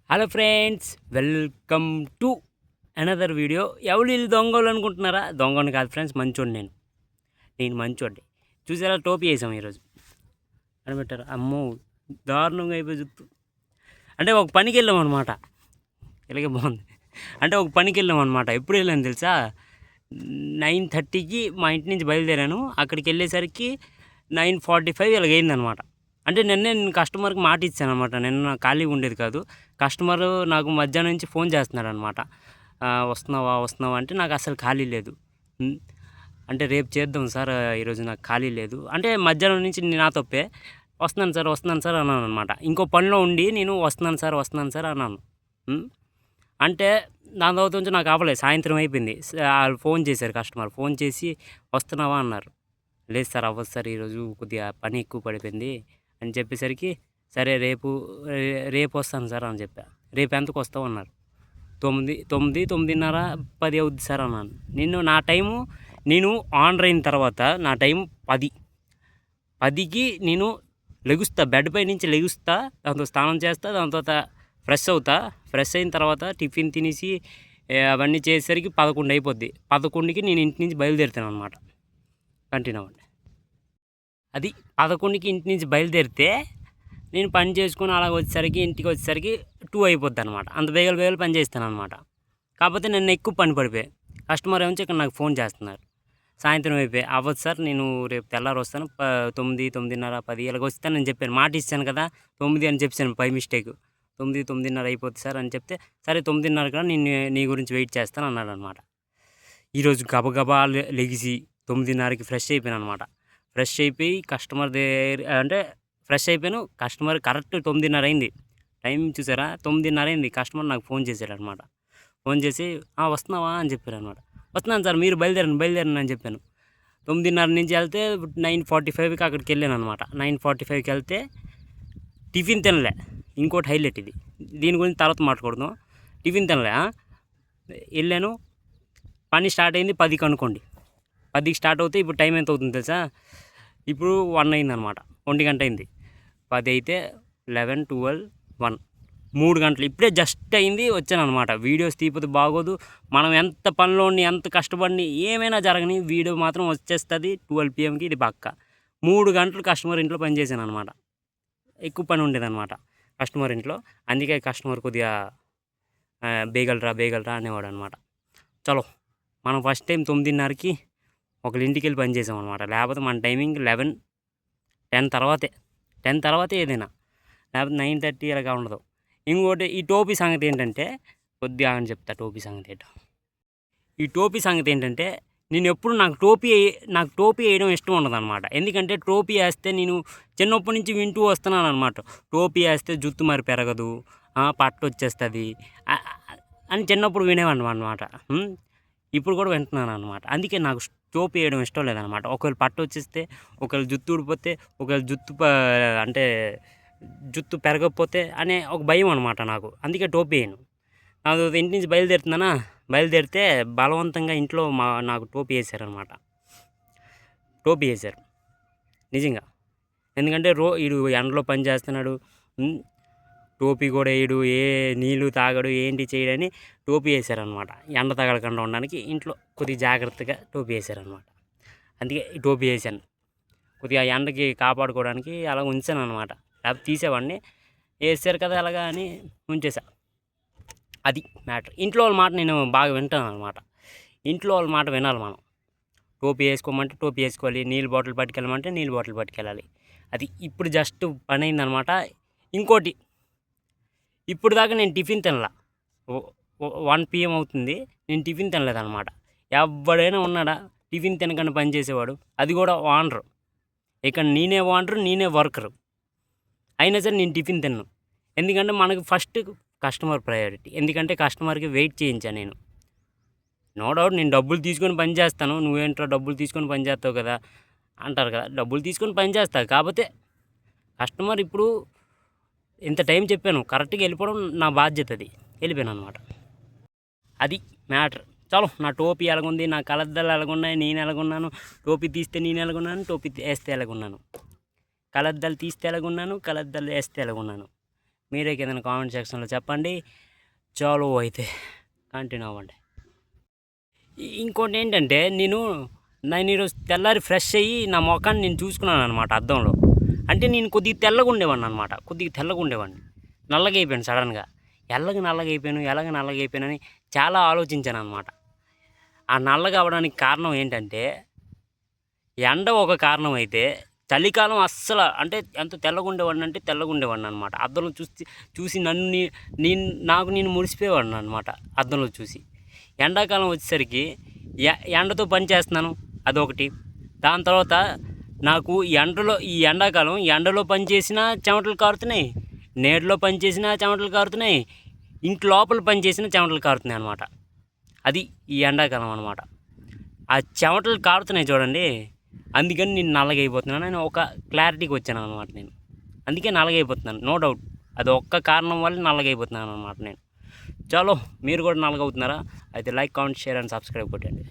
Hello friends, welcome to another video. ఎవరు వీళ్ళు దొంగలు అనుకుంటున్నారా? దొంగని కాదు ఫ్రెండ్స్, మంచోడు నేను మంచోడ్ని. చూసారా, టోపీ వేసాం ఈరోజు కనిపెట్టారు. అమ్మో, దారుణంగా అయిపోయి జుత్తు. అంటే ఒక పనికి వెళ్ళాం అనమాట. ఇలాగే బాగుంది. అంటే ఒక పనికి వెళ్ళాం అనమాట. ఎప్పుడు వెళ్ళాను తెలుసా? 9:30కి మా ఇంటి నుంచి బయలుదేరాను. అక్కడికి వెళ్ళేసరికి 9:45 ఇలాగైందనమాట. అంటే నేను కస్టమర్కి మాట ఇచ్చాను అనమాట. నిన్న ఖాళీగా ఉండేది కాదు. కస్టమరు నాకు మధ్యాహ్నం నుంచి ఫోన్ చేస్తున్నాడు అనమాట. వస్తున్నావా అంటే నాకు అసలు ఖాళీ లేదు. అంటే రేపు చేద్దాం సార్, ఈరోజు నాకు ఖాళీ లేదు అంటే మధ్యాహ్నం నుంచి నా తప్పే. వస్తున్నాను సార్ అన్నాను అనమాట. ఇంకో పనిలో ఉండి నేను వస్తున్నాను సార్ అన్నాను. అంటే దాని తర్వాత నుంచి నాకు అవ్వలేదు. సాయంత్రం అయిపోయింది. వాళ్ళు ఫోన్ చేశారు, కస్టమర్ ఫోన్ చేసి వస్తున్నావా అన్నారు. లేదు సార్, అవ్వదు సార్, ఈరోజు కొద్దిగా పని ఎక్కువ పడిపోయింది అని చెప్పేసరికి సరే రేపు వస్తాను సార్ అని చెప్పా. రేపు ఎంతకు వస్తావు అన్నారు. 9:30 10 అవుద్ది సార్ అన్నాను. నేను ఆన్ అయిన తర్వాత నా టైం 10కి నేను లెగుస్తా, బెడ్ పై నుంచి లెగుస్తా, దాంతో స్నానం చేస్తా, దాని తర్వాత ఫ్రెష్ అయిన తర్వాత టిఫిన్ తినేసి అవన్నీ చేసేసరికి 11 అయిపోద్ది. 11కి నేను ఇంటి నుంచి బయలుదేరుతాను అనమాట. కంటిన్యూ అవ్వండి. అది 11కి ఇంటి నుంచి బయలుదేరితే నేను పని చేసుకుని అలా ఇంటికి వచ్చేసరికి 2 అయిపోద్ది అనమాట. అంత బేగలు పని చేస్తాను అనమాట. కాకపోతే నేను ఎక్కువ పని పడిపోయాయి. కస్టమర్ ఏమో ఇక్కడ నాకు ఫోన్ చేస్తున్నారు. సాయంత్రం అయిపోయి అవ్వదు సార్, నేను రేపు తెల్లారి వస్తాను, 9, 9:30, 10 ఇలాగ వస్తానని చెప్పాను. మాట ఇచ్చాను కదా, 9 అని చెప్పాను బై మిస్టేక్. 9, 9:30 అయిపోద్ది సార్ అని చెప్తే సరే 9:30 కూడా నేను నీ గురించి వెయిట్ చేస్తాను అన్నాడు అనమాట. ఈరోజు గబగబా లెగిసి 9:30కి ఫ్రెష్ అయిపోయాను అనమాట. ఫ్రెష్ అయిపోయి కస్టమర్ ఫ్రెష్ అయిపోయాను. కస్టమర్ కరెక్ట్ 9:30 అయింది. టైం చూసారా, 9:30 అయింది. కస్టమర్ నాకు ఫోన్ చేశాడు అనమాట. ఫోన్ చేసి వస్తున్నావా అని చెప్పారు అనమాట. వస్తున్నాను సార్, మీరు బయలుదేరను అని చెప్పాను. 9:30 నుంచి వెళ్తే 9:45కి అక్కడికి వెళ్ళాను అనమాట. 9:45కి వెళ్తే టిఫిన్ తినలే. ఇంకోటి హైలైట్ ఇది, దీని గురించి తర్వాత మాట్లాడుకుందాం. టిఫిన్ తినలే. వెళ్ళాను, పని స్టార్ట్ అయింది 10కి అనుకోండి. 10కి స్టార్ట్ అవుతే ఇప్పుడు టైం ఎంత అవుతుంది తెలుసా? ఇప్పుడు 1 అయింది అనమాట. 1 గంట అయింది. 10 అయితే 11, 12, 1, 3 గంటలు. ఇప్పుడే జస్ట్ అయింది, వచ్చాను అనమాట. వీడియోస్ తీపితే బాగోదు. మనం ఎంత పనిలో ఉండి ఎంత కష్టపడి ఏమైనా జరగని వీడియో మాత్రం వచ్చేస్తుంది 12 PM ఇది పక్క. 3 గంటలు కస్టమర్ ఇంట్లో పనిచేసాను అనమాట. ఎక్కువ పని ఉండేదన్నమాట కస్టమర్ ఇంట్లో. అందుకే కస్టమర్ కొద్దిగా బేగలరా అనేవాడు అనమాట. చలో, మనం ఫస్ట్ టైం 9:30కి ఒకళ్ళ ఇంటికి వెళ్ళి పని చేసాం అనమాట. లేకపోతే మన టైమింగ్ 11, 10 తర్వాతే ఏదైనా, లేకపోతే 9:30 ఇలాగా ఉండదు. ఇంకోటి, ఈ టోపీ సంగతి ఏంటంటే, కొద్దిగా అని చెప్తా. టోపీ సంగతి ఏంటంటే నేను ఎప్పుడు నాకు టోపీ వేయడం ఇష్టం ఉండదు అనమాట. ఎందుకంటే టోపీ వేస్తే నేను చిన్నప్పటి నుంచి వింటూ వస్తున్నాను అనమాట. టోపీ వేస్తే జుత్తు మరి పెరగదు, పట్టు వచ్చేస్తుంది అని చిన్నప్పుడు వినేవాడిని అనమాట. ఇప్పుడు కూడా వింటున్నాను అనమాట. అందుకే నాకు టోపీ వేయడం ఇష్టం లేదనమాట. ఒకవేళ పట్టు వచ్చేస్తే, ఒకవేళ జుత్తు ఊడిపోతే, ఒకవేళ జుత్తు పెరగకపోతే అనే ఒక భయం అనమాట నాకు. అందుకే టోపీ వేయను. నాకు ఇంటి నుంచి బయలుదేరితే బలవంతంగా ఇంట్లో నాకు టోపీ వేసారనమాట. నిజంగా. ఎందుకంటే వీడు ఎండలో పని చేస్తున్నాడు, టోపీ కూడా వేయడు, ఏ నీళ్ళు తాగడు, ఏంటి చేయడని టోపీ వేసారనమాట. ఎండ తగలకుండా ఉండడానికి ఇంట్లో కొద్దిగా జాగ్రత్తగా టోపీ వేసారనమాట. అందుకే ఈ టోపీ వేసాను. కొద్దిగా ఎండకి కాపాడుకోవడానికి అలా ఉంచాను అనమాట. లేకపోతే తీసేవాడిని. వేసారు కదా అలాగా అని ఉంచేసా. అది మ్యాటర్. ఇంట్లో వాళ్ళ మాట నేను బాగా వింటాను అనమాట. ఇంట్లో వాళ్ళ మాట వినాలి మనం. టోపీ వేసుకోమంటే టోపీ వేసుకోవాలి, నీళ్ళు బాటిల్ పట్టుకెళ్ళమంటే నీళ్ళు బాటిల్ పట్టుకెళ్ళాలి. అది ఇప్పుడు జస్ట్ పని అయిందనమాట. ఇంకోటి, ఇప్పుడు దాకా నేను టిఫిన్ తినలా. 1 PM అవుతుంది, నేను టిఫిన్ తినలేదన్నమాట. ఎవడైనా ఉన్నాడా టిఫిన్ తినకుండా పని చేసేవాడు? అది కూడా ఓనరు. ఇక్కడ నేనే ఓనరు, నేనే వర్కరు. అయినా సరే నేను టిఫిన్ తిన్నాను. ఎందుకంటే మనకు ఫస్ట్ కస్టమర్ ప్రయారిటీ. ఎందుకంటే కస్టమర్కి వెయిట్ చేయించాను నేను. నో డౌట్ నేను డబ్బులు తీసుకొని పని చేస్తాను. నువ్వేంట్రా డబ్బులు తీసుకొని పని చేస్తావు కదా అంటారు కదా. డబ్బులు తీసుకొని పని చేస్తా. కాకపోతే కస్టమర్ ఇప్పుడు ఇంత టైం చెప్పాను, కరెక్ట్గా వెళ్ళిపోవడం నా బాధ్యత. అది వెళ్ళిపోయాను అనమాట. అది మ్యాటర్. చలో, నా టోపీ ఎలాగుంది, నా కలద్దాలు ఎలాగున్నాయి, నేను ఎలాగున్నాను, టోపీ తీస్తే నేను ఎలాగున్నాను, టోపీ వేస్తే ఎలాగున్నాను, కలద్దాలు తీస్తే ఎలాగున్నాను, కలద్దాలు వేస్తే ఎలాగున్నాను, మీరే కింద కామెంట్ సెక్షన్లో చెప్పండి. చాలు అయితే కంటిన్యూ అవ్వండి. ఇంకోటి ఏంటంటే నేను ఈరోజు తెల్లారి ఫ్రెష్ అయ్యి నా ముఖాన్ని నేను చూసుకున్నాను అనమాట అద్దంలో. అంటే నేను కొద్దిగా తెల్లగా ఉండేవాడిని అనమాట, నల్లగా అయిపోయాను సడన్గా. నల్లగా అయిపోయానని చాలా ఆలోచించాను అనమాట. ఆ నల్లగా అవ్వడానికి కారణం ఏంటంటే ఎండ ఒక కారణం అయితే, చలికాలం అస్సలు అంటే ఎంత తెల్లగా ఉండేవాడిని అనమాట. అద్దంలో చూసి నేను మురిసిపోయేవాడిని అనమాట అద్దంలో చూసి. ఎండాకాలం వచ్చేసరికి ఎండతో పని చేస్తున్నాను, అదొకటి. దాని తర్వాత నాకు ఈ ఎండాకాలం ఎండలో పని చేసినా చెమటలు కారుతున్నాయి, నీడలో పని చేసినా చెమటలు కారుతున్నాయి, ఇంటి లోపల పని చేసినా చెమటలు కారుతున్నాయి అనమాట. అది ఈ ఎండాకాలం అనమాట. ఆ చెమటలు కారుతున్నాయి చూడండి, అందుకని నేను నల్లగా అయిపోతున్నాను అని ఒక క్లారిటీకి వచ్చాను అనమాట నేను. అందుకే నల్లగా అయిపోతున్నాను, నో డౌట్. అది ఒక్క కారణం వల్ల నల్లగా అయిపోతున్నాను అనమాట నేను. చలో మీరు కూడా నల్లగా అవుతున్నారా? అయితే like, comment, share and subscribe కొట్టండి.